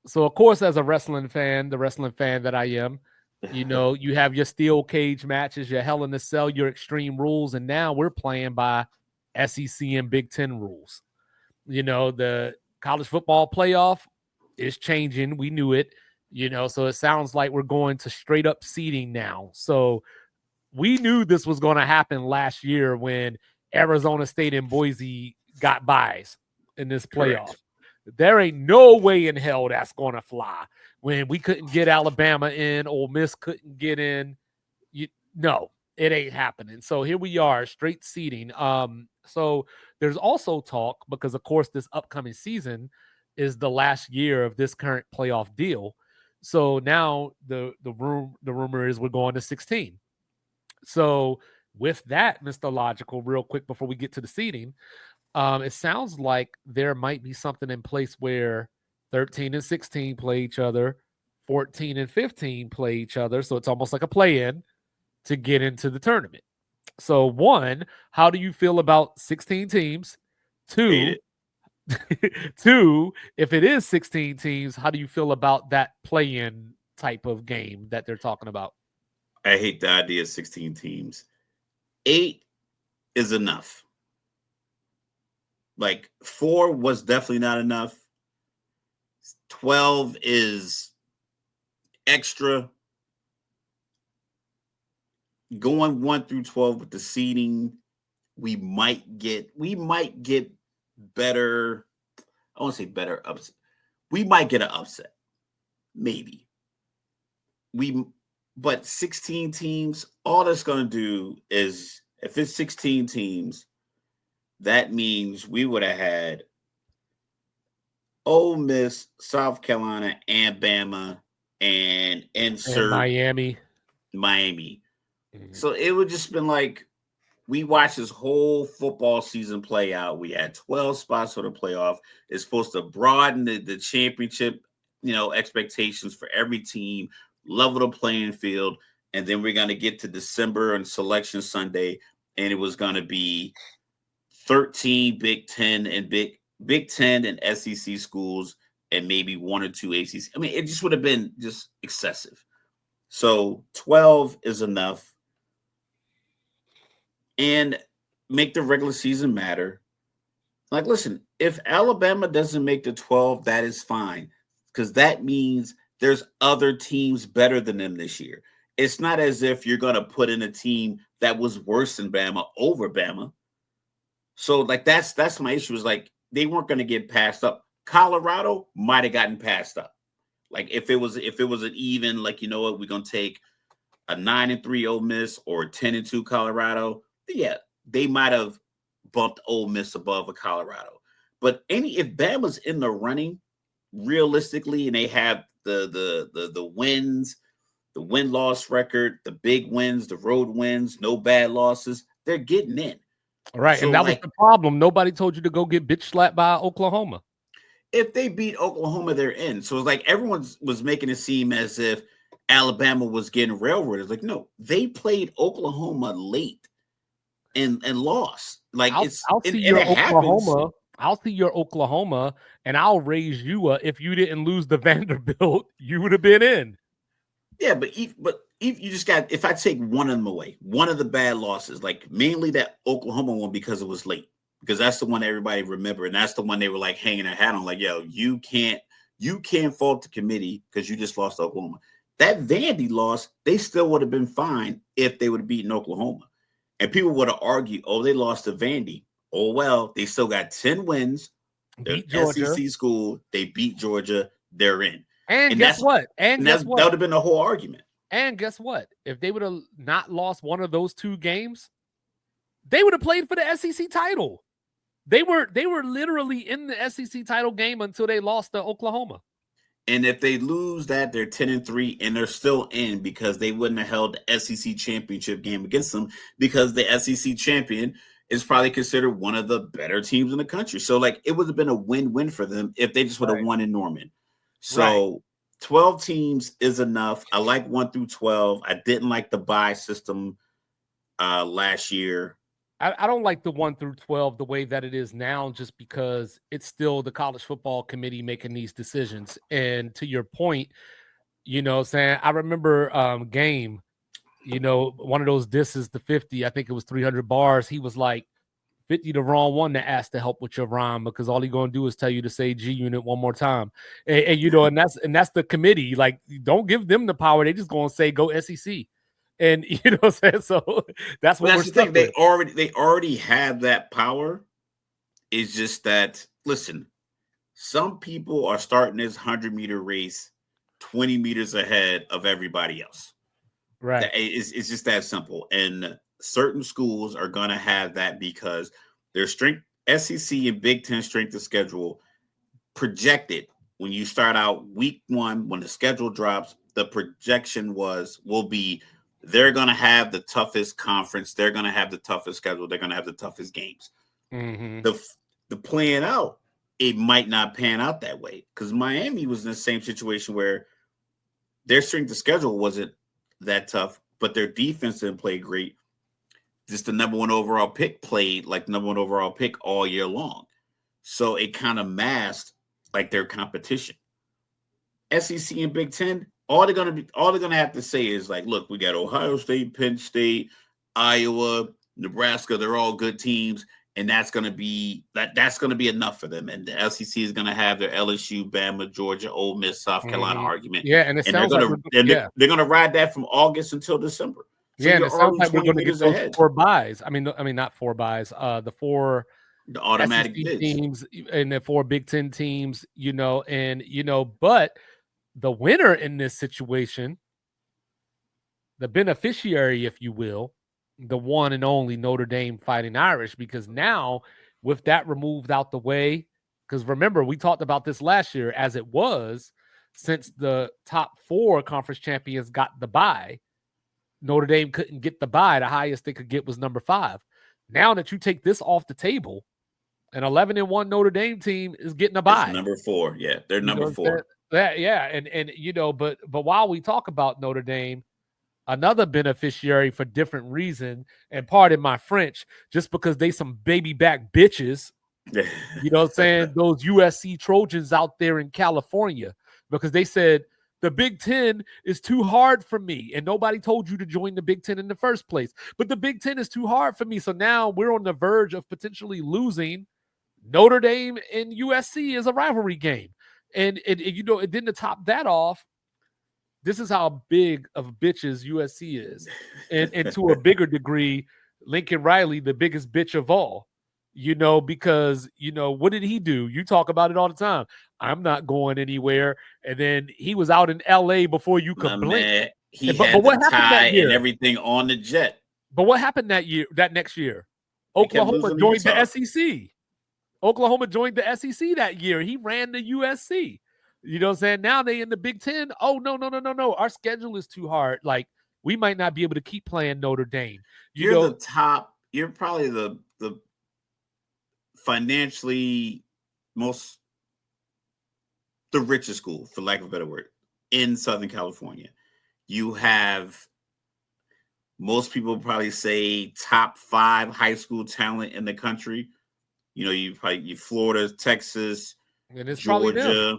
So of course, as a wrestling fan, the wrestling fan that I am, you have your steel cage matches, your Hell in a Cell, your Extreme Rules, and now we're playing by SEC and Big Ten rules. The college football playoff is changing. We knew it, so it sounds like we're going to straight up seeding now. So we knew this was going to happen last year when Arizona State and Boise got buys in this playoff. Correct. There ain't no way in hell that's going to fly. When we couldn't get Alabama in, Ole Miss couldn't get in. No, it ain't happening. So here we are, straight seeding. So there's also talk because, of course, this upcoming season is the last year of this current playoff deal. So now the rumor is we're going to 16. So with that, Mr. Logical, real quick before we get to the seeding, it sounds like there might be something in place where 13 and 16 play each other, 14 and 15 play each other. So it's almost like a play-in to get into the tournament. So one, how do you feel about 16 teams? Hate Two, two, if it is 16 teams, how do you feel about that play-in type of game that they're talking about? I hate the idea of 16 teams. 8 is enough. Like 4 was definitely not enough. 12 is extra. Going 1 through 12 with the seeding, we might get better. I want to say better upset. We might get an upset. Maybe. But 16 teams, all that's going to do is, if it's 16 teams, that means we would have had Ole Miss, South Carolina, and Bama, and And insert Miami. Miami. Mhm. So it would just been like, we watched this whole football season play out. We had 12 spots for the playoff. It's supposed to broaden the championship, expectations for every team, level the playing field. And then we're going to get to December and Selection Sunday, and it was going to be 13 Big Ten and SEC schools, and maybe 1 or 2 ACC. I mean, it just would have been just excessive. So 12 is enough, and make the regular season matter. Like, listen, if Alabama doesn't make the 12, that is fine, because that means there's other teams better than them this year. It's not as if you're going to put in a team that was worse than Bama over Bama. So, like, that's my issue, is like, they weren't going to get passed up. Colorado might have gotten passed up. Like, if it was an even, like, you know what, we're going to take a 9-3 Ole Miss or a 10-2 Colorado. Yeah, they might have bumped Ole Miss above a Colorado. But if Bama's in the running, realistically, and they have the wins, the win-loss record, the big wins, the road wins, no bad losses, they're getting in. All right. So, And that was like, the problem. Nobody told you to go get bitch slapped by Oklahoma. if they beat Oklahoma, they're in. So it's like everyone was making it seem as if Alabama was getting railroaded. Like, no, they played Oklahoma late and lost. Like, I'll it's I'll and, see and your it happens. Oklahoma. I'll see your Oklahoma, and I'll raise you a. If you didn't lose the Vanderbilt, you would have been in. Yeah, but if you just got, if I take one of them away, one of the bad losses, like mainly that Oklahoma one, because it was late, because that's the one everybody remember, and that's the one they were like hanging their hat on, like, yo, you can't fault the committee because you just lost to Oklahoma. That Vandy loss, they still would have been fine if they would have beaten Oklahoma. And people would have argued, oh, they lost to Vandy. Oh, well, they still got 10 wins. They're Beat an Georgia, SEC school. They beat Georgia. They're in. and And guess that's what? And and guess that what? would have been the whole argument. And guess what? If they would have not lost one of those two games, they would have played for the SEC title. They were literally in the SEC title game until they lost to Oklahoma. And if they lose that, they're 10-3, and they're still in, because they wouldn't have held the SEC championship game against them, because the SEC champion is probably considered one of the better teams in the country. So, like, it would have been a win-win for them if they just would have Right. won in Norman. Right. So 12 teams is enough. I like 1 through 12. I didn't like the bye system last year. I don't like the 1 through 12 the way that it is now, just because it's still the college football committee making these decisions. And to your point, saying I remember Game, one of those disses to 50, I think it was 300 bars. He was like, 50 the wrong one to ask to help with your rhyme, because all he gonna do is tell you to say G Unit one more time. And that's the committee. Like, don't give them the power. They just gonna say go SEC. And what I'm saying? So that's what that's the thing. They already have that power. It's just that, listen, some people are starting this 100-meter race 20 meters ahead of everybody else. Right. It's just that simple. And certain schools are going to have that because their strength, SEC and Big Ten strength of schedule projected when you start out week 1, when the schedule drops, the projection will be they're going to have the toughest conference. They're going to have the toughest schedule. They're going to have the toughest games. Mm-hmm. The playing out, it might not pan out that way, because Miami was in the same situation where their strength of schedule wasn't that tough, but their defense didn't play great. Just the number 1 overall pick played like number 1 overall pick all year long. So it kind of masked like their competition. SEC and Big Ten, all they're gonna have to say is like, look, we got Ohio State, Penn State, Iowa, Nebraska. They're all good teams, and that's gonna be enough for them. And the SEC is gonna have their LSU, Bama, Georgia, Ole Miss, South Carolina argument. Yeah, and they're gonna ride that from August until December. So yeah, and it sounds like we're going to get those 4 buys. I mean, not 4 buys. The 4 the automatic SEC teams and the 4 Big Ten teams. But the winner in this situation, the beneficiary, if you will, the one and only Notre Dame Fighting Irish, because now with that removed out the way, because remember, we talked about this last year as it was, since the top 4 conference champions got the bye, Notre Dame couldn't get the bye. The highest they could get was number 5. Now that you take this off the table, an 11-1 Notre Dame team is getting a bye. It's number 4. Yeah, they're number 4. Yeah, and but while we talk about Notre Dame, another beneficiary for different reason, and pardon my French, just because they some baby back bitches, those USC Trojans out there in California, because they said the Big Ten is too hard for me, and nobody told you to join the Big Ten in the first place. But the Big Ten is too hard for me, so now we're on the verge of potentially losing Notre Dame and USC as a rivalry game. And then to top that off, this is how big of bitches USC is, and to a bigger degree, Lincoln Riley, the biggest bitch of all. Because what did he do? You talk about it all the time. I'm not going anywhere. And then he was out in LA before you could blink. Man, he had the tie and everything on the jet. But what happened that next year? Oklahoma joined the SEC. Oklahoma joined the SEC that year. He ran the USC. You know what I'm saying? Now they in the Big Ten. Oh, no. Our schedule is too hard. Like, we might not be able to keep playing Notre Dame. You're the top. You're probably the financially the richest school, for lack of a better word, in Southern California. You have, most people probably say, top 5 high school talent in the country. You Florida, Texas, and it's Georgia,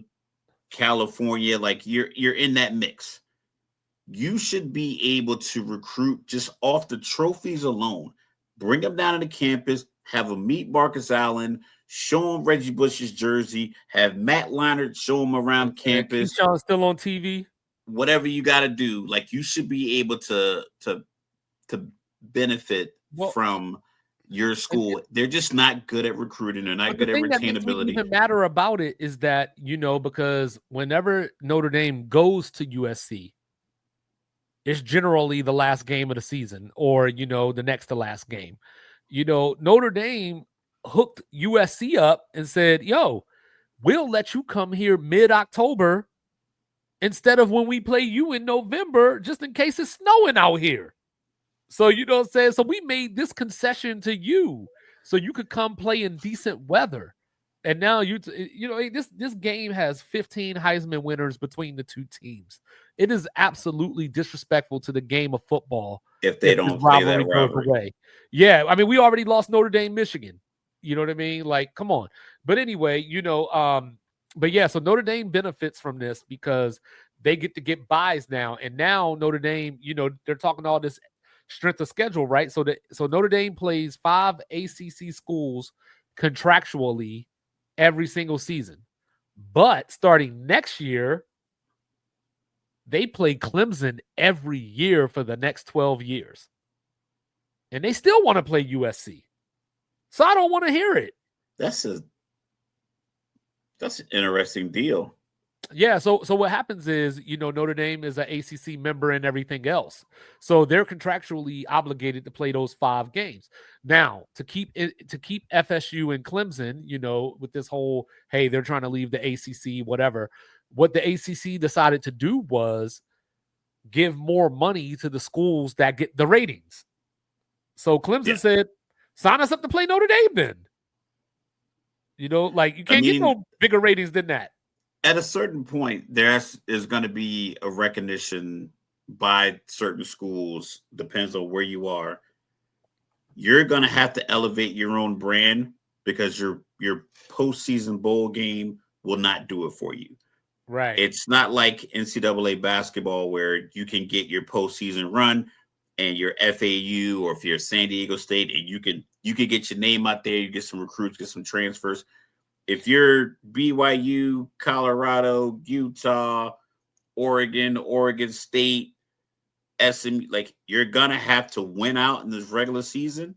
California. Like, you're in that mix. You should be able to recruit just off the trophies alone. Bring them down to the campus, have them meet Marcus Allen, show him Reggie Bush's jersey, have Matt Leinart show him around campus. Keyshawn's still on TV. Whatever you got to do, like, you should be able to benefit from your school. They're just not good at recruiting. They're not good at retainability. The even matter about it is that, because whenever Notre Dame goes to USC, it's generally the last game of the season, or, the next to last game. Notre Dame hooked USC up and said, yo, we'll let you come here mid-October instead of when we play you in November, just in case it's snowing out here. So, so we made this concession to you so you could come play in decent weather. And now this game has 15 Heisman winners between the two teams. It is absolutely disrespectful to the game of football if they this don't play that rivalry goes rivalry. away. Yeah, I mean, we already lost Notre Dame, Michigan. You know what I mean? Like, come on. But anyway, but yeah, so Notre Dame benefits from this because they get to get buys now. And now Notre Dame, they're talking all this strength of schedule, right? So Notre Dame plays 5 ACC schools contractually every single season. But starting next year, they play Clemson every year for the next 12 years. And they still want to play USC. So I don't want to hear it. That's an interesting deal. Yeah, so what happens is, Notre Dame is an ACC member and everything else. So they're contractually obligated to play those 5 games. Now, to keep FSU and Clemson, with this whole, hey, they're trying to leave the ACC, whatever. What the ACC decided to do was give more money to the schools that get the ratings. So Clemson said, sign us up to play Notre Dame then. You can't get no bigger ratings than that. At a certain point, there is going to be a recognition by certain schools, depends on where you are. You're going to have to elevate your own brand because your postseason bowl game will not do it for you. Right. It's not like NCAA basketball where you can get your postseason run and your FAU, or if you're San Diego State, and you can get your name out there, you get some recruits, get some transfers. If you're BYU, Colorado, Utah, Oregon State, SMU, you're gonna have to win out in this regular season,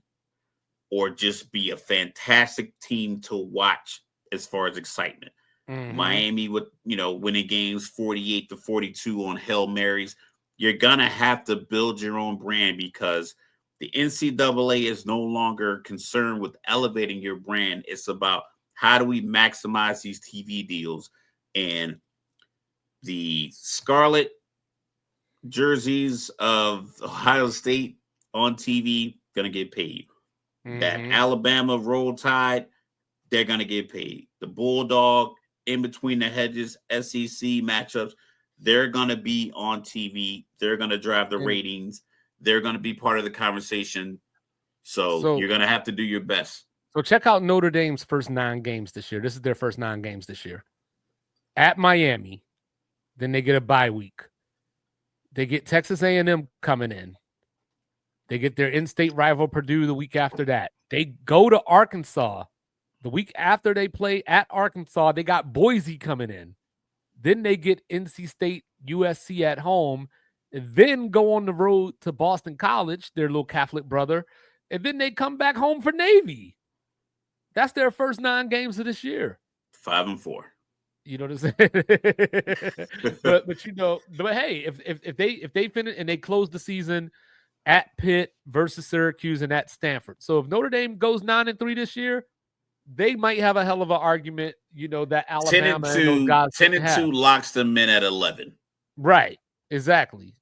or just be a fantastic team to watch as far as excitement. Mm-hmm. Miami with winning games 48-42 on Hail Marys. You're gonna have to build your own brand because the NCAA is no longer concerned with elevating your brand. It's about how do we maximize these TV deals, and the scarlet jerseys of Ohio State on TV gonna get paid. Mm-hmm. That Alabama Roll Tide, they're gonna get paid. The Bulldog in between the hedges SEC matchups, they're gonna be on TV. They're gonna drive the ratings. They're gonna be part of the conversation. So you're gonna have to do your best. So check out Notre Dame's first 9 games this year. This is their first 9 games this year. At Miami, then they get a bye week. They get Texas A&M coming in. They get their in-state rival Purdue the week after that. They go to Arkansas. The week after they play at Arkansas, they got Boise coming in. Then they get NC State, USC at home, and then go on the road to Boston College, their little Catholic brother, and then they come back home for Navy. That's their first 9 games of this year. 5-4. You know what I'm saying? but hey, if they finish and they close the season at Pitt versus Syracuse and at Stanford. So if Notre Dame goes 9-3 this year, they might have a hell of an argument, that Alabama 10-2, and those guys 10-2 locks them in at 11. Right. Exactly.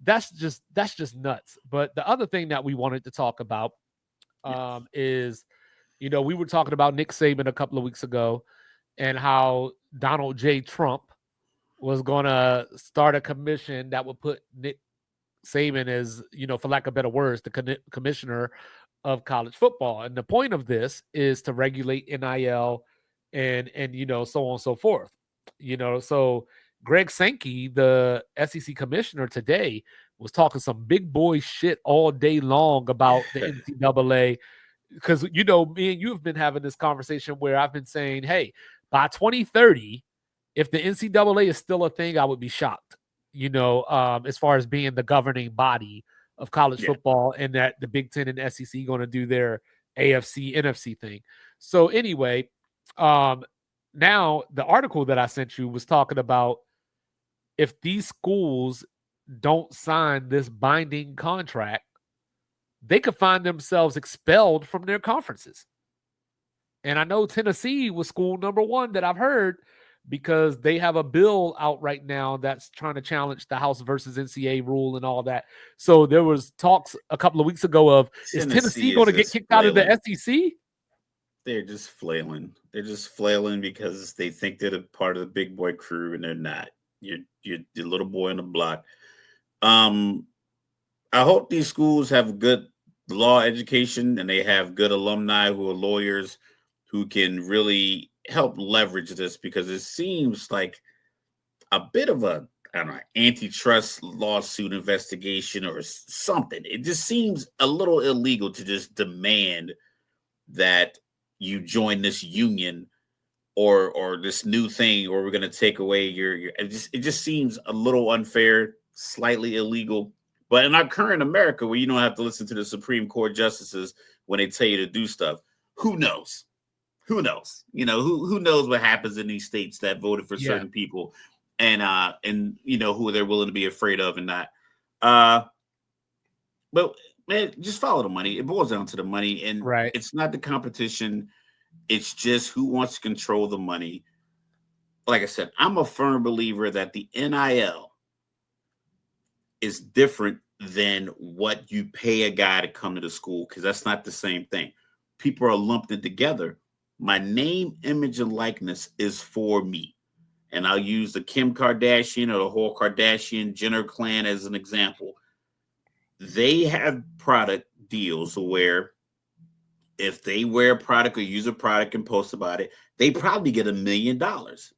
That's just nuts. But the other thing that we wanted to talk about is, we were talking about Nick Saban a couple of weeks ago and how Donald J. Trump was going to start a commission that would put Nick Saban as, for lack of better words, the commissioner of college football. And the point of this is to regulate NIL and so on and so forth. So Greg Sankey, the SEC commissioner today, was talking some big boy shit all day long about the NCAA. Because, me and you have been having this conversation where I've been saying, hey, by 2030, if the NCAA is still a thing, I would be shocked, as far as being the governing body of college football, and that the Big Ten and SEC going to do their AFC, NFC thing. So anyway, now the article that I sent you was talking about if these schools don't sign this binding contract, they could find themselves expelled from their conferences. And I know Tennessee was school number 1 that I've heard because they have a bill out right now that's trying to challenge the House versus NCAA rule and all that. So there was talks a couple of weeks ago of, is Tennessee Tennessee going is to get just kicked out of the flailing. SEC? They're just flailing. They're just flailing because they think they're a part of the big boy crew, and they're not. You're the little boy on the block. Um, I hope these schools have good law education and they have good alumni who are lawyers who can really help leverage this, because it seems like a bit of a, I don't know, antitrust lawsuit investigation or something. It just seems a little illegal to just demand that you join this union or this new thing, or we're going to take away your it just seems a little unfair, slightly illegal. But in our current America, where you don't have to listen to the Supreme Court justices when they tell you to do stuff, who knows? Who knows? Who knows what happens in these states that voted for Yeah, certain people, and who they're willing to be afraid of and not. Uh but man, just follow the money. It boils down to the money, and right. it's not the competition. It's just who wants to control the money. Like I said, I'm a firm believer that the NIL is different than what you pay a guy to come to the school, because that's not the same thing. People are lumped in together. My name, image, and likeness is for me. And I'll use the Kim Kardashian or the whole Kardashian Jenner clan as an example. They have product deals where if they wear a product or use a product and post about it, they probably get $1 million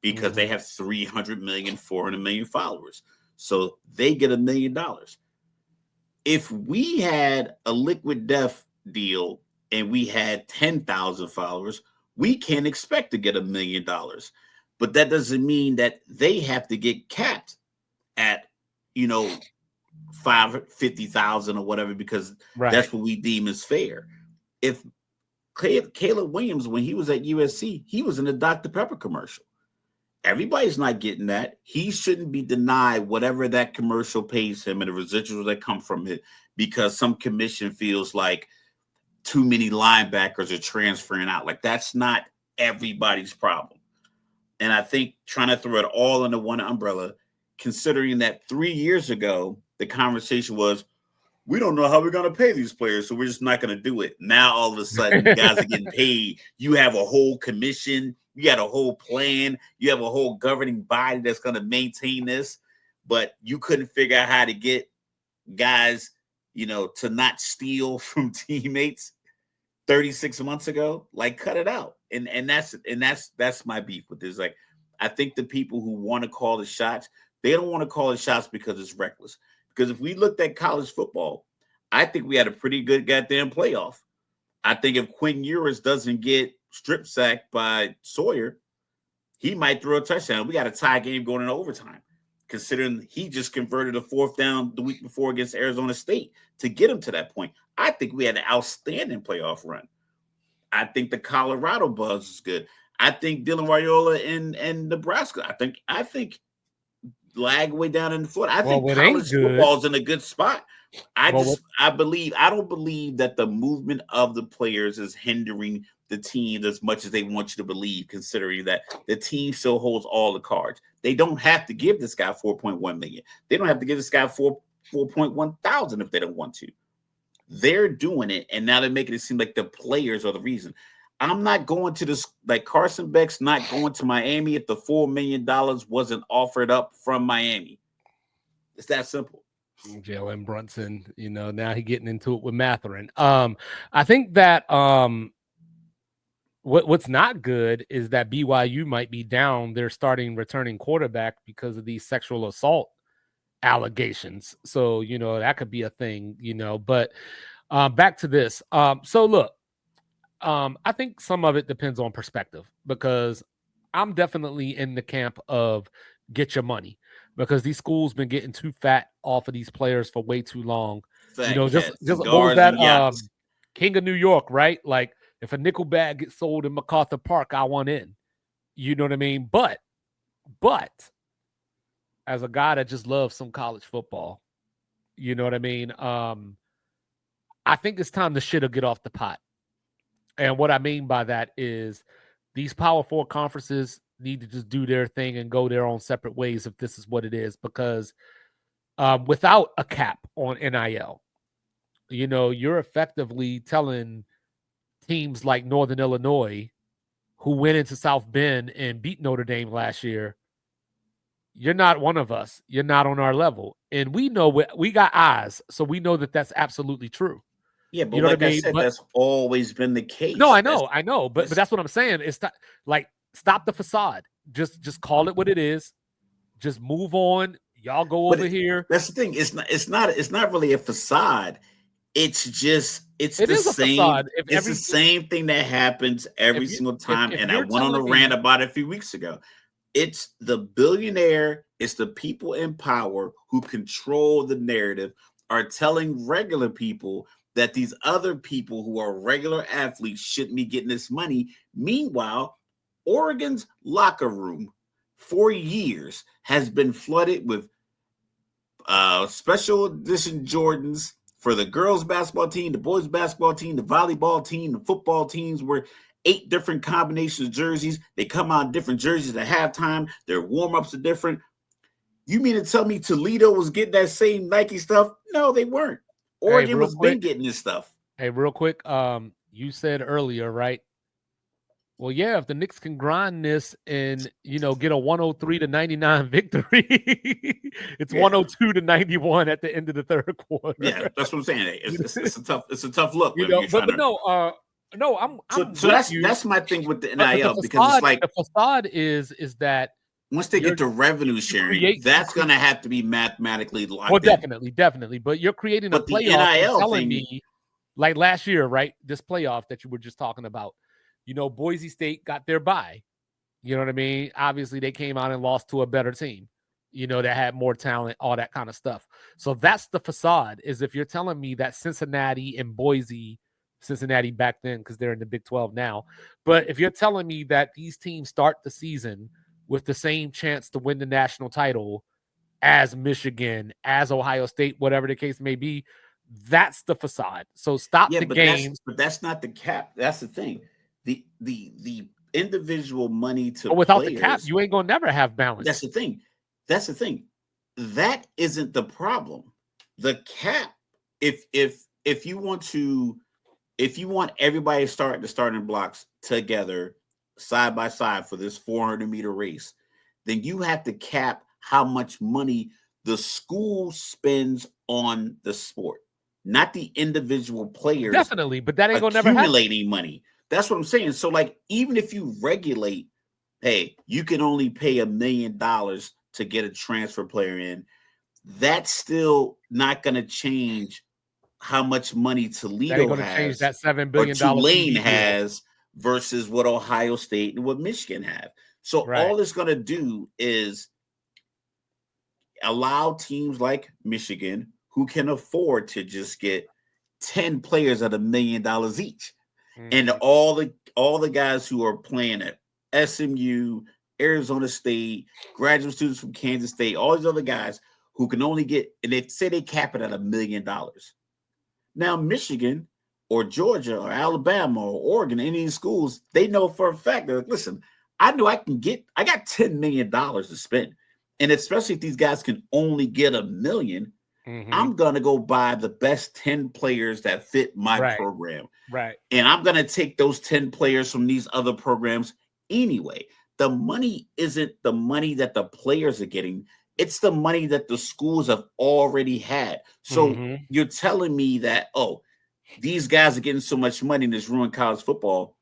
because they Mhm. have 300 million, 400 million followers. So they get $1 million. If we had a Liquid Death deal and we had 10,000 followers, we can't expect to get $1 million. But that doesn't mean that they have to get capped at, you know, 550,000 or whatever, because Right. that's what we deem as fair. If Caleb Williams, when he was at USC, he was in a Dr. Pepper commercial. Everybody's not getting that. He shouldn't be denied whatever that commercial pays him and the residuals that come from it, because some commission feels like too many linebackers are transferring out. Like, that's not everybody's problem. And I think trying to throw it all under one umbrella, considering that 3 years ago, the conversation was, we don't know how we're going to pay these players, so we're just not going to do it. Now, all of a sudden, you guys are getting paid. You have a whole commission. You got a whole plan. You have a whole governing body that's going to maintain this. But you couldn't figure out how to get guys, to not steal from teammates 36 months ago. Like, cut it out. And that's my beef with this. Like, I think the people who want to call the shots, they don't want to call the shots because it's reckless. Because if we looked at college football, I think we had a pretty good goddamn playoff. I think if Quinn Ewers doesn't get strip sacked by Sawyer, he might throw a touchdown. We got a tie game going into overtime, considering he just converted a fourth down the week before against Arizona State to get him to that point. I think we had an outstanding playoff run. I think the Colorado buzz is good. I think Dylan Raiola and Nebraska. I think lag way down in the foot. I Well, think what ain't college good? football is in a good spot. I Well, what, just I believe I don't believe that the movement of the players is hindering the team as much as they want you to believe, considering that the team still holds all the cards. They don't have to give this guy 4.1 million. They don't have to give this guy 4.1 thousand if they don't want to. They're doing it, and now they're making it seem like the players are the reason. I'm not going to this, like Carson Beck's not going to Miami if the $4 million wasn't offered up from Miami. It's that simple. Jalen Brunson, now he getting into it with Matherin. I think that what's not good is that BYU might be down their starting returning quarterback because of these sexual assault allegations. So, that could be a thing, but back to this. So look, I think some of it depends on perspective, because I'm definitely in the camp of get your money, because these schools been getting too fat off of these players for way too long. Fat Just cats, what was cigars, that? and yachts. King of New York, right? Like, if a nickel bag gets sold in MacArthur Park, I want in. You know what I mean? But as a guy that just loves some college football, you know what I mean? I think it's time the shit'll get off the pot. And what I mean by that is these Power Four conferences, need to just do their thing and go their own separate ways if this is what it is. Because without a cap on NIL, you're effectively telling teams like Northern Illinois, who went into South Bend and beat Notre Dame last year, you're not one of us. You're not on our level. And we know we got eyes, so we know that that's absolutely true. Yeah, but You know like what I I mean? said, But that's always been the case. no, I know. But that's what I'm saying. It's like stop the facade. Just call it what it is. Just move on. Y'all go over here. That's the thing. It's not really a facade. It's just it's It the is a same. facade. It's the same thing that happens every single time. if And I you're went on a telling rant me, about it a few weeks ago. It's the billionaire, it's the people in power who control the narrative, are telling regular people that these other people who are regular athletes shouldn't be getting this money. Meanwhile, Oregon's locker room for years has been flooded with special edition Jordans for the girls basketball team, the boys basketball team, the volleyball team, the football teams, where 8 different combinations of jerseys. They come out in different jerseys at halftime. Their warm-ups are different. You mean to tell me Toledo was getting that same Nike stuff? No, they weren't. Oregon was been getting this stuff. Hey, real quick, you said earlier, right? Well, yeah, if the Knicks can grind this and get a 103-99 victory, it's 102-91 at the end of the third quarter. Yeah, that's what I'm saying. It's a tough look. No, I'm so that's my thing with the NIL, because it's like the facade is that once they get to revenue sharing, that's going to have to be mathematically locked in. Well, definitely. But you're creating a playoff. NIL telling me, like last year, right? This playoff that you were just talking about. Boise State got their bye. You know what I mean? Obviously, they came out and lost to a better team, that had more talent, all that kind of stuff. So that's the facade, is if you're telling me that Cincinnati and Cincinnati back then, because they're in the Big 12 now. But if you're telling me that these teams start the season with the same chance to win the national title as Michigan, as Ohio State, whatever the case may be, that's the facade. So stop the games. But that's not the cap. That's the thing. The individual money to without players, the cap, you ain't gonna never have balance. That's the thing. That isn't the problem. The cap, if you want everybody to start the starting blocks together side by side for this 400-meter race, then you have to cap how much money the school spends on the sport, not the individual players. Definitely, but that ain't gonna never happen. Accumulating money. That's what I'm saying. So, like, even if you regulate, hey, you can only pay $1 million to get a transfer player in, that's still not going to change how much money Toledo has. Change that $7 billion Tulane has versus what Ohio State and what Michigan have. So all it's going to do is allow teams like Michigan, who can afford to just get 10 players at $1 million each. And all the guys who are playing at SMU, Arizona State, graduate students from Kansas State, all these other guys who can only get, and they say they cap it at $1 million. Now, Michigan or Georgia or Alabama or Oregon, any of these schools, they know for a fact that, listen, I know I got $10 million to spend. And especially if these guys can only get $1 million, I'm going to go buy the best 10 players that fit my program. Right. And I'm going to take those 10 players from these other programs anyway. The money isn't the money that the players are getting. It's the money that the schools have already had. So you're telling me that, these guys are getting so much money and it's ruined college football.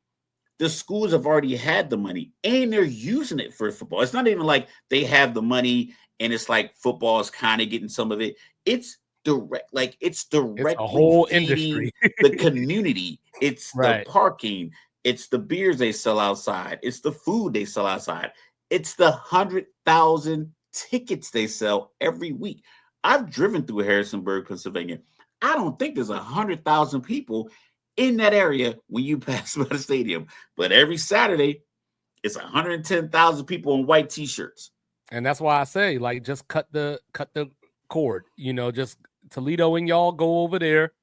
The schools have already had the money and they're using it for football. It's not even like they have the money and it's like football is kind of getting some of it. It's direct, like it's directly a whole industry, the community. It's the parking, it's the beers they sell outside, it's the food they sell outside, it's the 100,000 tickets they sell every week. I've driven through Harrisonburg, Pennsylvania. I don't think there's 100,000 people in that area when you pass by the stadium, but every Saturday it's 110,000 people in white t-shirts. And that's why I say, like, just cut the cord, just Toledo and y'all go over there.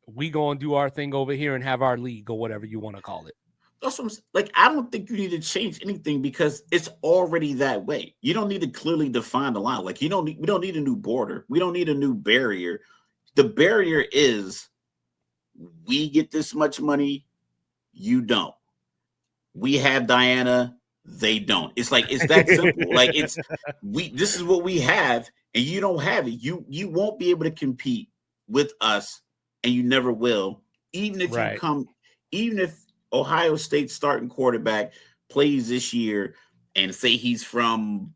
We go and do our thing over here and have our league or whatever you want to call it. That's what I'm saying. Like, I don't think you need to change anything because it's already that way. You don't need to clearly define the line. Like, we don't need a new border. We don't need a new barrier. The barrier is we get this much money, you don't. We have Diana, they don't. It's like it's that simple. Like this is what we have, and you don't have it. You won't be able to compete with us, and you never will. Even if Right. even if Ohio State's starting quarterback plays this year and say he's from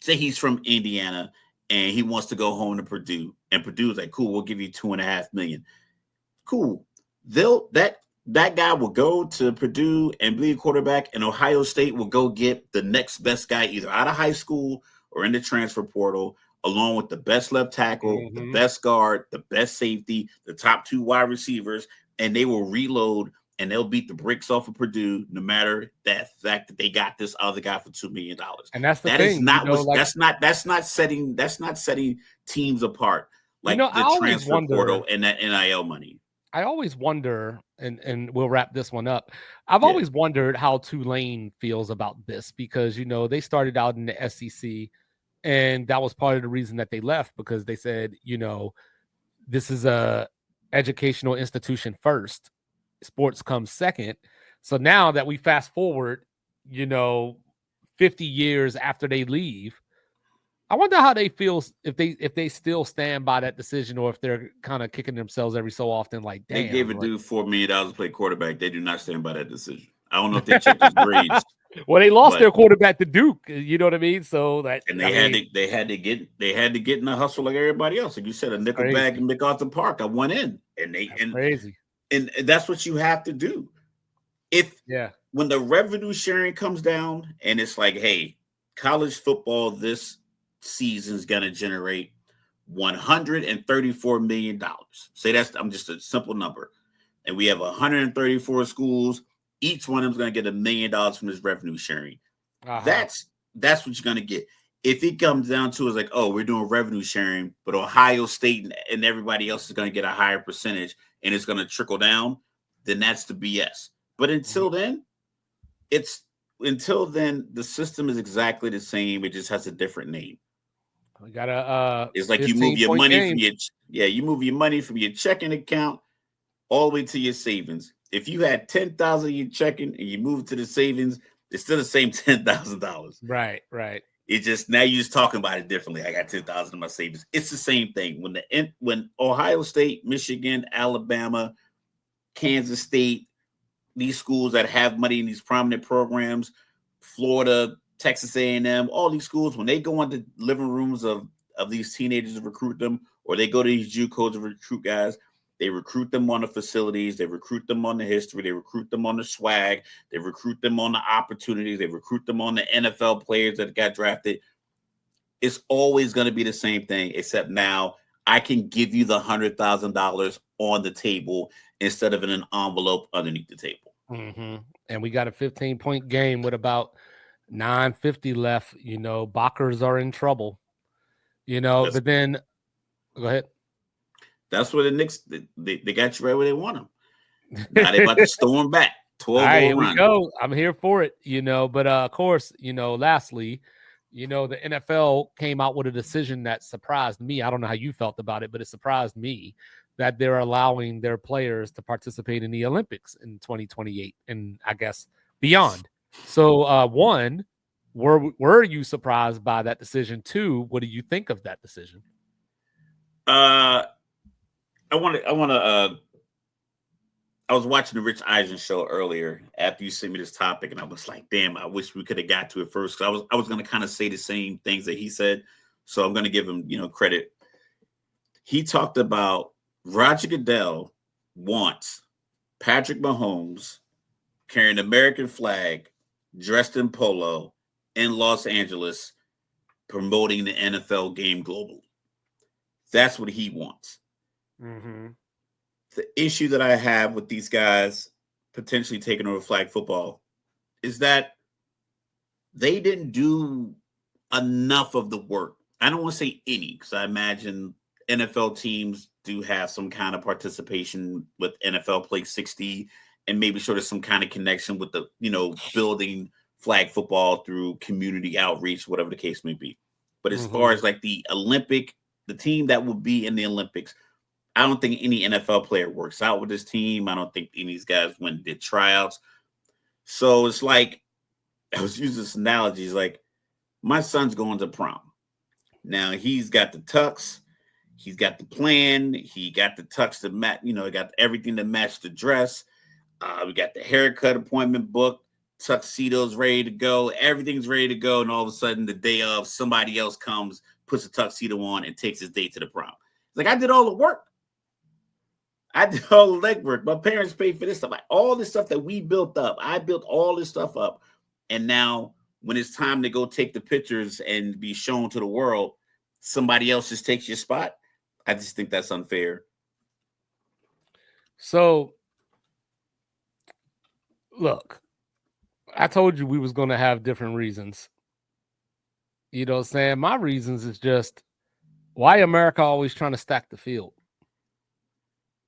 Indiana and he wants to go home to Purdue, and Purdue's like, cool, we'll give you $2.5 million. Cool. That guy will go to Purdue and be a quarterback, and Ohio State will go get the next best guy either out of high school or in the transfer portal, along with the best left tackle, the best guard, the best safety, the top 2 wide receivers, and they will reload and they'll beat the bricks off of Purdue, no matter that fact that they got this other guy for $2 million. And that's the That thing. is not that's not setting teams apart like I the always transfer wonder, portal and that NIL money. I always wonder, and we'll wrap this one up. I've always wondered how Tulane feels about this because they started out in the SEC, and that was part of the reason that they left, because they said, this is a educational institution first, sports comes second. So now that we fast forward, 50 years after they leave, I wonder how they feel if they still stand by that decision, or if they're kind of kicking themselves every so often. Like, damn, they gave a dude $4 million to play quarterback. They do not stand by that decision. I don't know if they checked his grades. Well, they lost their quarterback to Duke. You know what I mean? So that, and they had to get in the hustle like everybody else. Like you said, a nickel bag in MacArthur Park. I went in, and crazy. And that's what you have to do. When the revenue sharing comes down, and it's like, hey, college football this season is going to generate $134 million. Say I'm just a simple number. And we have 134 schools. Each one of them is going to get $1 million from this revenue sharing. That's what you're going to get. If it comes down to it's like, oh, we're doing revenue sharing, but Ohio State and everybody else is going to get a higher percentage and it's going to trickle down, then that's the BS. But until then, the system is exactly the same. It just has a different name. We got it's like you move your money from you move your money from your checking account all the way to your savings. If you had $10,000 in your checking and you move to the savings, it's still the same $10,000. Right. It just now you're just talking about it differently. I got $10,000 in my savings. It's the same thing. When Ohio State, Michigan, Alabama, Kansas State, these schools that have money in these prominent programs, Florida, Texas A&M, all these schools, when they go into living rooms of these teenagers to recruit them, or they go to these JUCOs to recruit guys, they recruit them on the facilities, they recruit them on the history, they recruit them on the swag, they recruit them on the opportunities, they recruit them on the NFL players that got drafted. It's always going to be the same thing, except now I can give you the $100,000 on the table instead of in an envelope underneath the table. Mm-hmm. And we got a 15-point game with about 9:50 left. Bockers are in trouble. But then go ahead. That's where the Knicks they got you right where they want them. Now they about to storm back. 12 all right, here we go. I'm here for it. But of course, lastly, the NFL came out with a decision that surprised me. I don't know how you felt about it, but it surprised me that they're allowing their players to participate in the Olympics in 2028 and I guess beyond. So, one, were you surprised by that decision? Two, what do you think of that decision? I was watching the Rich Eisen show earlier after you sent me this topic, and I was like, damn, I wish we could have got to it first. Because I was going to kind of say the same things that he said. So I'm going to give him, credit. He talked about Roger Goodell wants Patrick Mahomes carrying the American flag, dressed in polo in Los Angeles, promoting the NFL game globally. That's what he wants. Mm-hmm. The issue that I have with these guys potentially taking over flag football is that they didn't do enough of the work. I don't want to say any, because I imagine NFL teams do have some kind of participation with NFL Play 60 and maybe sort of some kind of connection with the, building flag football through community outreach, whatever the case may be. But as far as like the team that will be in the Olympics, I don't think any NFL player works out with this team. I don't think any of these guys went and did tryouts. So it's like, I was using this analogy. It's like, my son's going to prom. Now he's got the tux, he's got the plan, he got the tux to match, got everything to match the dress. We got the haircut appointment booked, tuxedo's ready to go, everything's ready to go, and all of a sudden the day of, somebody else comes, puts a tuxedo on, and takes his date to the prom. It's like, I did all the work. I did all the legwork. My parents paid for this stuff. Like, all this stuff that we built up, I built all this stuff up. And now when it's time to go take the pictures and be shown to the world, somebody else just takes your spot. I just think that's unfair. So, look, I told you we was going to have different reasons. You know what I'm saying? My reasons is just, why America always trying to stack the field?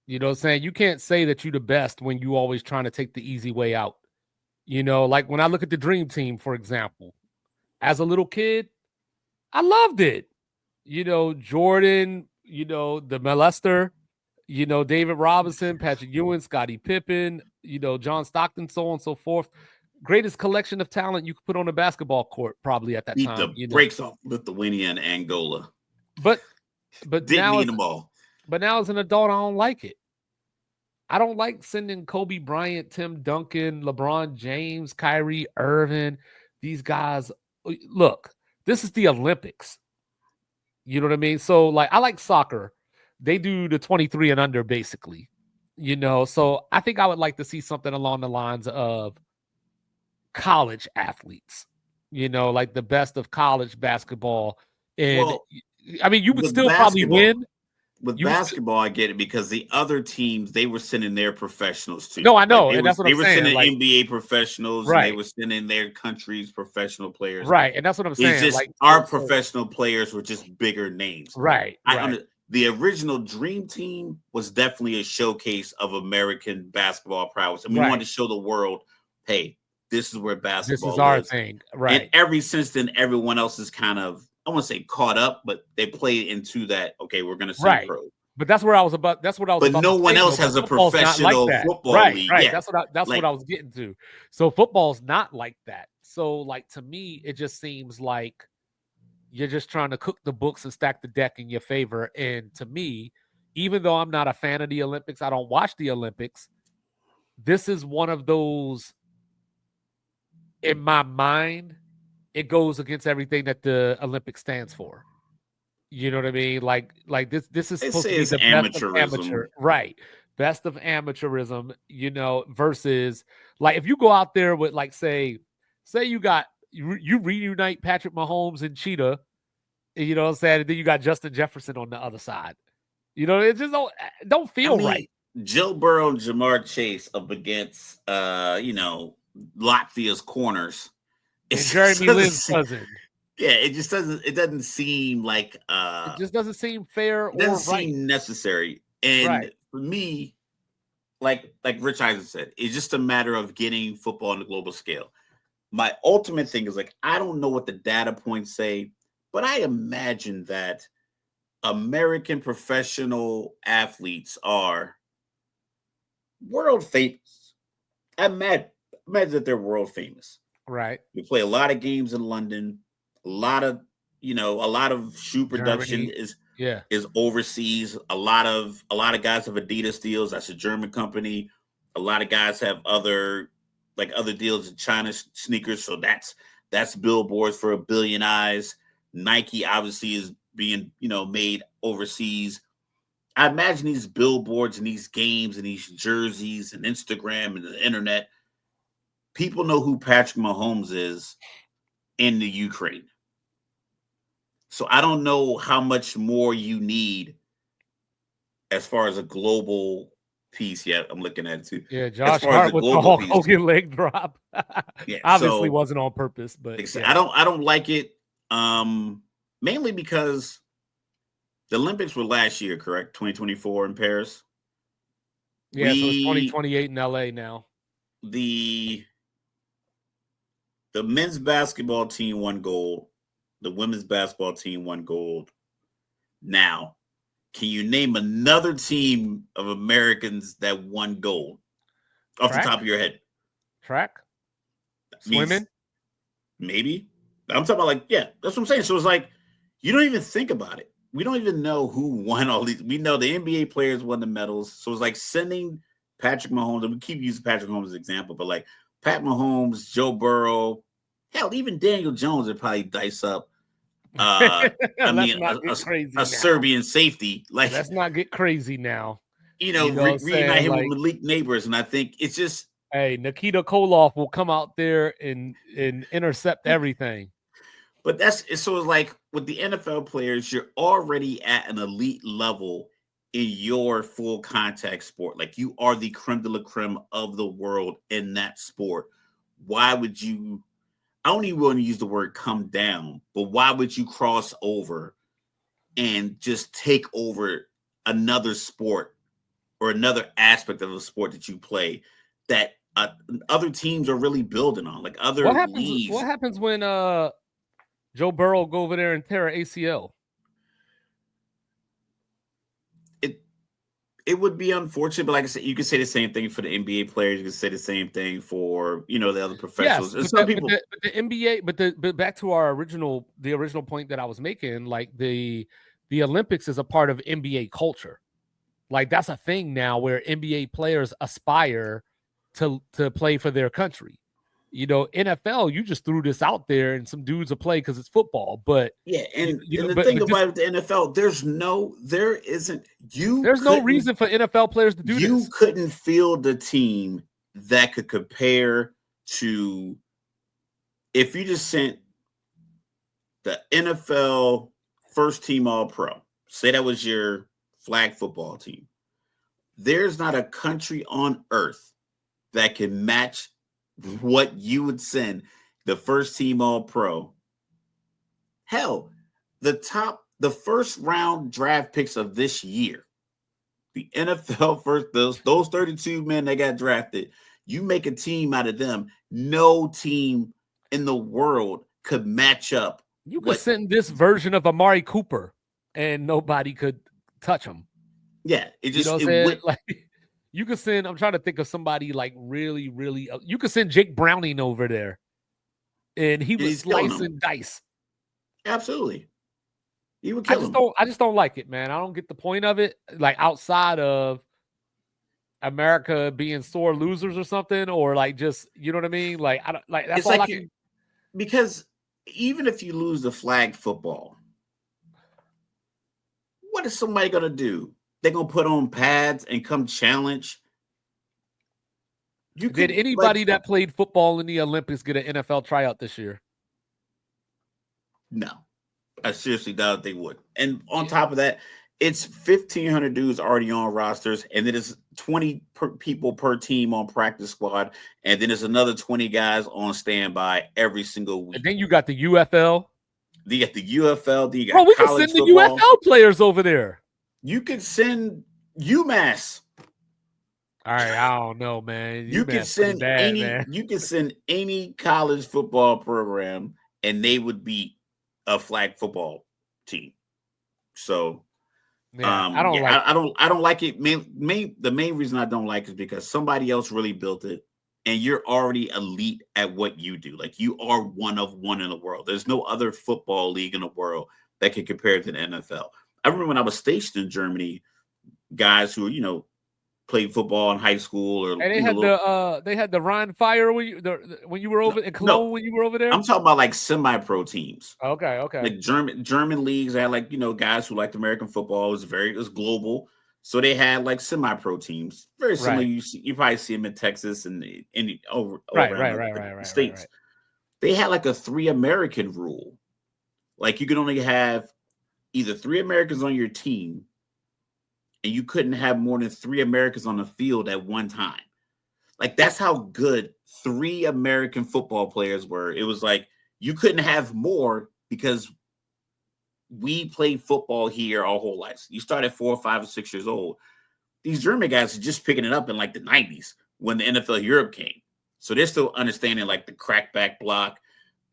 You know what I'm saying? You can't say that you're the best when you always trying to take the easy way out. Like when I look at the Dream Team, for example, as a little kid, I loved it. Jordan, the molester, David Robinson, Patrick Ewing, Scottie Pippen, John Stockton, so on and so forth. Greatest collection of talent you could put on a basketball court probably at that Beat time. The breaks off Lithuania and Angola. But didn't now need them all. But now as an adult, I don't like it. I don't like sending Kobe Bryant, Tim Duncan, LeBron James, Kyrie Irving, these guys. Look, this is the Olympics. You know what I mean? So, like, I like soccer. They do the 23 and under, basically. So I think I would like to see something along the lines of college athletes, like the best of college basketball. And, you would still probably win. With basketball, I get it, because the other teams, they were sending their professionals too. No, I know, and that's what I'm saying. They were sending NBA professionals, right. And they were sending their country's professional players. Right, and that's what I'm saying. It's just our professional players were just bigger names. Right. The original Dream Team was definitely a showcase of American basketball prowess. And we wanted to show the world, hey, this is where basketball is. This is our thing. Right. And ever since then, everyone else is kind of, I want to say caught up, but they played into that. Okay, we're going to see pro. But that's where I was about. That's what I was. But no one else has a professional football league. Right. Yeah. That's what I was getting to. So football's not like that. So, like, to me, it just seems like you're just trying to cook the books and stack the deck in your favor. And to me, even though I'm not a fan of the Olympics, I don't watch the Olympics. This is one of those. In my mind, it goes against everything that the Olympics stands for. You know what I mean? Like this is supposed to be the best of amateur, right? Best of amateurism, versus, like, if you go out there with, like, say you reunite Patrick Mahomes and Cheetah, you know what I'm saying? And then you got Justin Jefferson on the other side. It just don't feel right. Joe Burrow and Jamar Chase up against Latvia's corners. And Jeremy Lin's cousin. Yeah, it just doesn't seem like it just doesn't seem fair. It doesn't seem necessary. And for me, like Rich Eisen said, it's just a matter of getting football on the global scale. My ultimate thing is, like, I don't know what the data points say, but I imagine that American professional athletes are world famous. I imagine that they're world famous. Right. We play a lot of games in London. A lot of shoe production is overseas. A lot of guys have Adidas deals. That's a German company. A lot of guys have other deals in China sneakers. So that's billboards for a billion eyes. Nike obviously is being made overseas. I imagine these billboards and these games and these jerseys and Instagram and the internet. People know who Patrick Mahomes is in the Ukraine. So I don't know how much more you need as far as a global piece. Yeah, I'm looking at it too. Yeah, Josh Hart with the Hulk Hogan leg drop. Obviously wasn't on purpose, but I don't like it. Mainly because the Olympics were last year, correct? 2024 in Paris. Yeah, so it's 2028 in LA now. the men's basketball team won gold. The women's basketball team won gold. Now, can you name another team of Americans that won gold off the top of your head? Track? Swimming? Maybe. I'm talking about like, yeah, that's what I'm saying. So it's like, you don't even think about it. We don't even know who won all these. We know the NBA players won the medals. So it's like sending Patrick Mahomes, and we keep using Patrick Mahomes as an example, but like Pat Mahomes, Joe Burrow, hell, even Daniel Jones would probably dice up. I mean, a Serbian safety. Like, let's not get crazy now. Reunite him with Malik Neighbors, and I think it's just. Hey, Nikita Koloff will come out there and intercept everything. But it's like with the NFL players, you're already at an elite level in your full contact sport. Like, you are the creme de la creme of the world in that sport. Why would you? I don't even want to use the word come down, but why would you cross over and just take over another sport or another aspect of the sport that you play that other teams are really building on? Like other leagues. What happens when Joe Burrow go over there and tear an ACL? It would be unfortunate, but like I said, you could say the same thing for the NBA players. You could say the same thing for the other professionals. Yes, some people, but the NBA, but back to the original point that I was making, like the Olympics is a part of NBA culture. Like, that's a thing now where NBA players aspire to play for their country. NFL, you just threw this out there and some dudes will play because it's football. But yeah, and the thing about the NFL, there's no reason for NFL players to do this. You couldn't field the team that could compare to if you just sent the NFL first team All-Pro. Say that was your flag football team. There's not a country on earth that can match what you would send the first team All-Pro. Hell, the first round draft picks of this year, the NFL first, those 32 men that got drafted, you make a team out of them. No team in the world could match up. You could send this version of Amari Cooper and nobody could touch him. Yeah, it just you could send. I'm trying to think of somebody like really, really. You could send Jake Browning over there, and he was slicing dice. Absolutely, he would kill him. I just don't like it, man. I don't get the point of it. Like, outside of America being sore losers or something, or like just, you know what I mean? Like, I don't like that's all I can. Because even if you lose the flag football, what is somebody gonna do? They're gonna put on pads and come challenge. Did anybody that played football in the Olympics get an NFL tryout this year? No, I seriously doubt they would. And on top of that, it's 1,500 dudes already on rosters, and then it's 20 people per team on practice squad, and then there's another 20 guys on standby every single week. And then you got the UFL. You got the UFL. Then you got we can send the UFL players over there. You could send UMass. All right, I don't know, man. You could send any college football program, and they would beat a flag football team. So, I don't like it. The main reason I don't like it is because somebody else really built it, and you're already elite at what you do. Like, you are one of one in the world. There's no other football league in the world that can compare to the NFL. I remember when I was stationed in Germany, guys who played football in high school, or and they had the Rhein Fire when you were over in Cologne when you were over there. I'm talking about like semi-pro teams. Okay. Like German leagues had guys who liked American football. It was global, so they had like semi-pro teams. Very similar. Right. You probably see them in Texas and over the states. Right. They had like a 3 American rule. Like, you could only have either 3 Americans on your team, and you couldn't have more than 3 Americans on the field at one time. Like, that's how good 3 American football players were. It was like, you couldn't have more because we played football here our whole lives. You start at 4, 5, or 6 years old. These German guys are just picking it up in like the 90s when the NFL Europe came. So they're still understanding like the crackback block,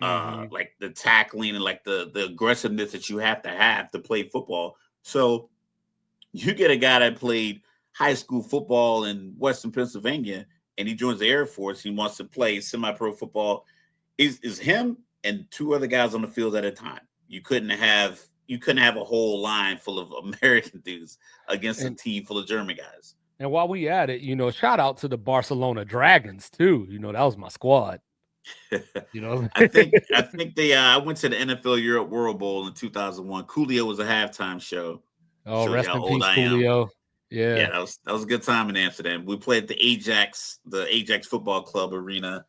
Mhm. like the tackling and like the aggressiveness that you have to play football. So you get a guy that played high school football in Western Pennsylvania and he joins the Air Force. He wants to play semi-pro football. Is him and two other guys on the field at a time. You couldn't have a whole line full of American dudes against a And team full of German guys. and while we at it, shout out to the Barcelona Dragons too. That was my squad. You know. I think they I went to the NFL Europe World Bowl in 2001. Coolio was a halftime show. Oh, Shows you rest how in old peace, I am. Coolio. Yeah, Yeah. that was a good time in Amsterdam. We played at the Ajax Football Club arena.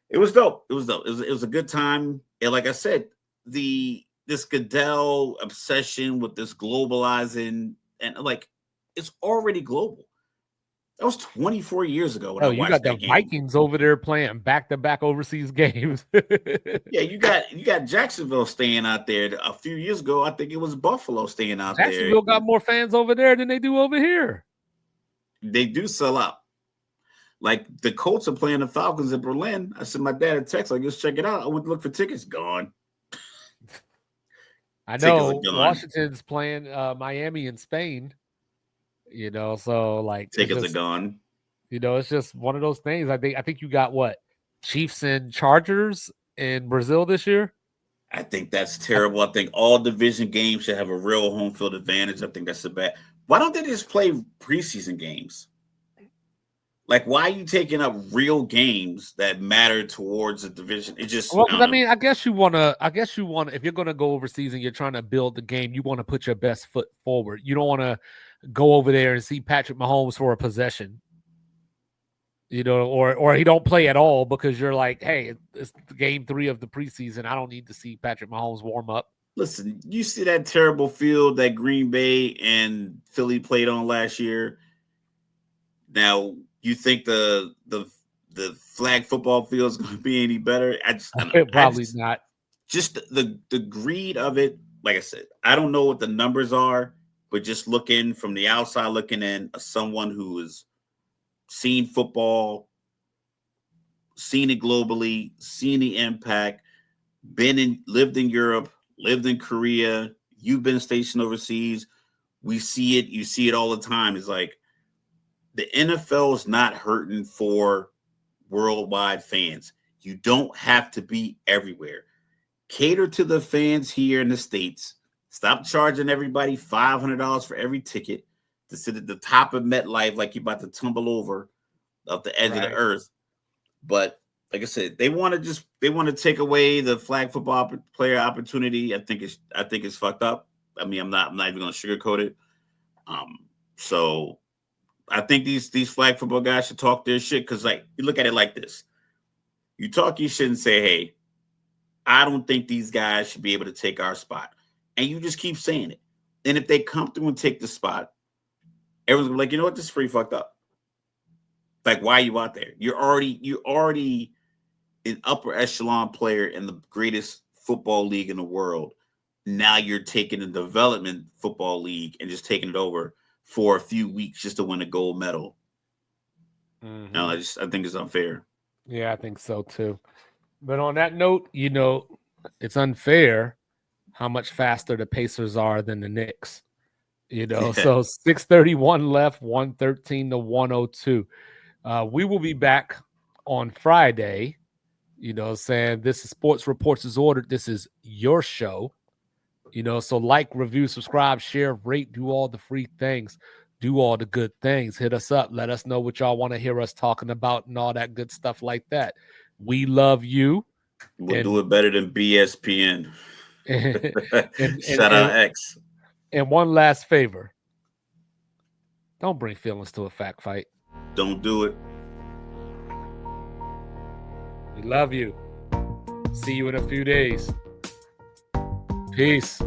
It was dope. It was dope. It was a good time. And like I said, this Goodell obsession with this globalizing and like it's already global. That was 24 years ago when I Oh, you got watched the that game. Vikings over there playing back-to-back overseas games. Yeah, you got Jacksonville staying out there. A few years ago, I think it was Buffalo staying out there. Jacksonville got more fans over there than they do over here. They do sell out. Like the Colts are playing the Falcons in Berlin. I sent my dad a text like, "Let's check it out." I went to look for tickets. Gone. I Tickets are know gone. Washington's playing Miami in Spain. So like Tickets are gone. it's just one of those things. I think you got what? Chiefs and Chargers in Brazil this year. I think that's terrible. I think all division games should have a real home field advantage. I think that's a bad. Why don't they just play preseason games? Like, why are you taking up real games that matter towards the division? It just, Well, I because don't I know. mean, I guess you wanna. If you're gonna go overseas and you're trying to build the game, you want to put your best foot forward. You don't want to go over there and see Patrick Mahomes for a possession. Or he don't play at all because you're like, hey, it's game 3 of the preseason. I don't need to see Patrick Mahomes warm up. Listen, you see that terrible field that Green Bay and Philly played on last year. Now, you think the flag football field is going to be any better? I just, I don't know. Probably not. Just the greed of it. Like I said, I don't know what the numbers are, but just looking from the outside, looking in, as someone who has seen football, seen it globally, seen the impact, lived in Europe, lived in Korea. You've been stationed overseas. We see it. You see it all the time. It's like the NFL is not hurting for worldwide fans. You don't have to be everywhere. Cater to the fans here in the States. Stop charging everybody $500 for every ticket to sit at the top of MetLife like you're about to tumble over off the edge of the Right. earth. But like I said, they want to take away the flag football player opportunity. I think it's fucked up. I mean, I'm not even gonna sugarcoat it. So I think these flag football guys should talk their shit because like you look at it like this. You talk your shit and say, hey, I don't think these guys should be able to take our spot. And you just keep saying it. And if they come through and take the spot, everyone's gonna be like, you know what, this is pretty fucked up. Like, why are you out there? You're already an upper echelon player in the greatest football league in the world. Now you're taking the development football league and just taking it over for a few weeks just to win a gold medal. Mm-hmm. No, I think it's unfair. Yeah, I think so too. But on that note, it's unfair how much faster the Pacers are than the Knicks. So 6:31 left, 113 to 102. We will be back on Friday. Saying this is Sports Reports is Ordered. This is your show. So like, review, subscribe, share, rate, do all the free things, do all the good things. Hit us up. Let us know what y'all want to hear us talking about and all that good stuff like that. We love you. We'll do it better than BSPN. Shout out X. And one last favor. Don't bring feelings to a fact fight. Don't do it. We love you. See you in a few days. Peace.